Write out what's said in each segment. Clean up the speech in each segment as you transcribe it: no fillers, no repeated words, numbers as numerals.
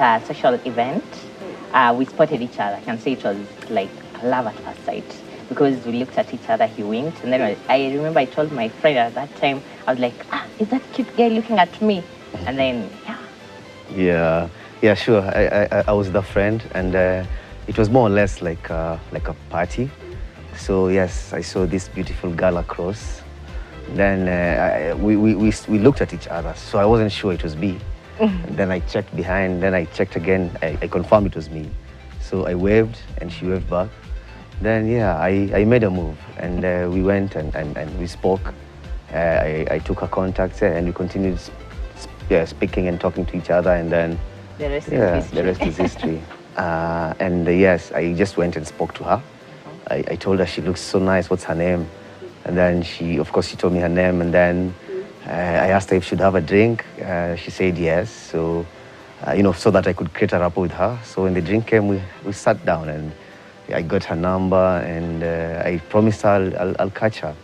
a social event. We spotted each other. I can say it was like love at first sight because we looked at each other, he winked, and then I remember I told my friend at that time, I was like, is that cute guy looking at me? And then, Yeah, sure. I was the friend, and it was more or less like a party. So yes, I saw this beautiful girl across. Then we looked at each other, so I wasn't sure it was me. And then I checked behind, then I checked again, I confirmed it was me. So I waved, and she waved back. Then yeah, I made a move, and we went and we spoke. I took her contacts, and we continued speaking and talking to each other, and then the rest is history. The rest is history. And yes, I just went and spoke to her. I told her she looks so nice, what's her name? And then of course, she told me her name, and then I asked her if she'd have a drink. She said yes, so so that I could create a rapport with her. So when the drink came, we sat down, and I got her number, and I promised her I'll catch her.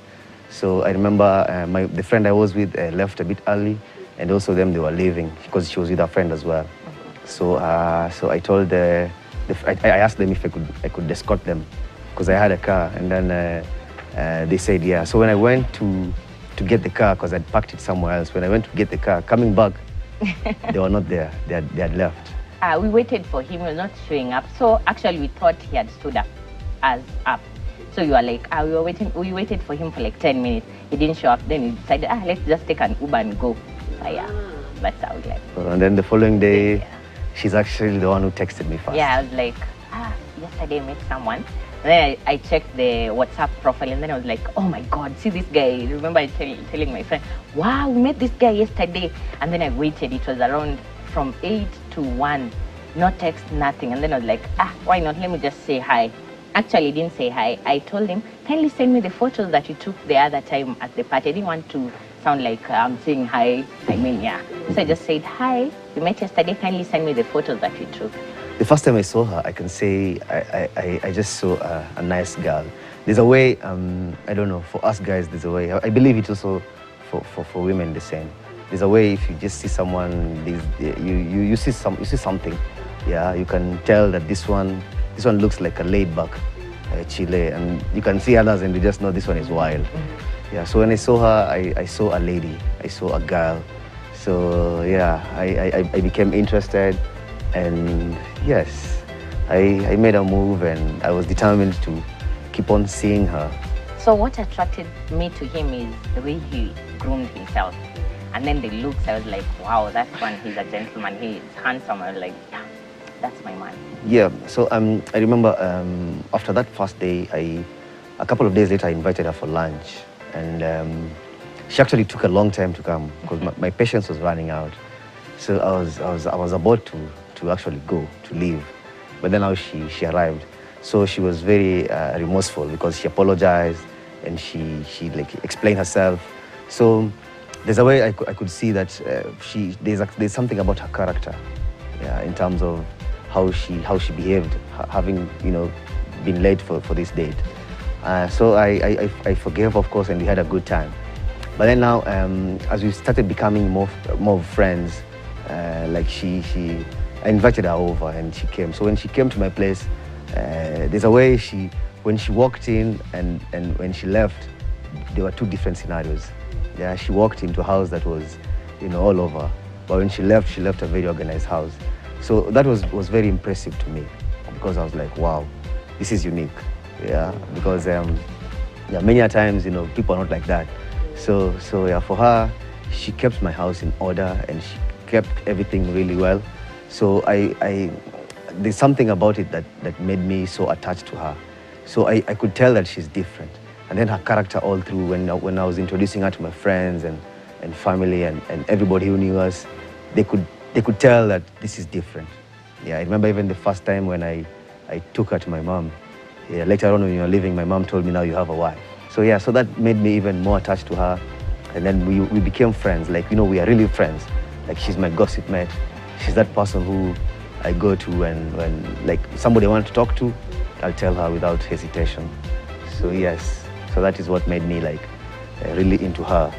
So I remember the friend I was with left a bit early, and also them, they were leaving because she was with her friend as well. So I told I asked them if I could escort them because I had a car, and then they said yeah. So when I went to get the car, because I'd parked it somewhere else, when I went to get the car, coming back, they were not there. They had left. We waited for him. He was not showing up. So actually, we thought he had stood up up. So you were like, we waited for him for like 10 minutes. He didn't show up. Then we decided, let's just take an Uber and go. So yeah, that's how we left. And then the following day, she's actually the one who texted me first. Yeah, I was like, yesterday I met someone. And then I checked the WhatsApp profile, and then I was like, oh my God, see this guy. Remember I telling my friend, wow, we met this guy yesterday. And then I waited. It was around from 8 to 1. No text, nothing. And then I was like, why not? Let me just say hi. Actually, he didn't say hi. I told him, kindly send me the photos that you took the other time at the party. I didn't want to sound like I'm saying hi. I mean, yeah. So I just said, hi, we met yesterday. Kindly send me the photos that you took. The first time I saw her, I can say I just saw a nice girl. There's a way, I don't know, for us guys, there's a way. I believe it's also for women the same. There's a way if you just see someone, you see something, yeah, you can tell that this one looks like a laid-back Chile, and you can see others and you just know this one is wild. Yeah, so when I saw her, I saw a lady, I saw a girl. So yeah, I became interested, and yes, I made a move, and I was determined to keep on seeing her. So what attracted me to him is the way he groomed himself. And then the looks, I was like, wow, that one, he's a gentleman, he's handsome. I was like, yeah, that's my man. Yeah, so I remember after that first day, a couple of days later, I invited her for lunch. And she actually took a long time to come because my patience was running out. So I was about to actually go, to leave. But then now she arrived. So she was very remorseful because she apologized and she like explained herself. So there's a way I could see that there's something about her character, yeah, in terms of how she behaved, having been late for this date. So I forgave, of course, and we had a good time. But then now, as we started becoming more friends, like I invited her over and she came. So when she came to my place, there's a way when she walked in and when she left, there were two different scenarios. Yeah, she walked into a house that was, all over. But when she left a very organized house. So that was very impressive to me because I was like, wow, this is unique. Yeah, because many times, people are not like that. So yeah, for her, she kept my house in order and she kept everything really well. So there's something about it that made me so attached to her. So I could tell that she's different. And then her character all through when I was introducing her to my friends and family and everybody who knew us, they could tell that this is different. Yeah, I remember even the first time when I took her to my mom. Yeah, later on when you were leaving, my mom told me, now you have a wife. So yeah, so that made me even more attached to her. And then we became friends. Like, we are really friends. Like, she's my gossip mate. She's that person who I go to when like somebody I want to talk to, I'll tell her without hesitation. So yes, so that is what made me like really into her.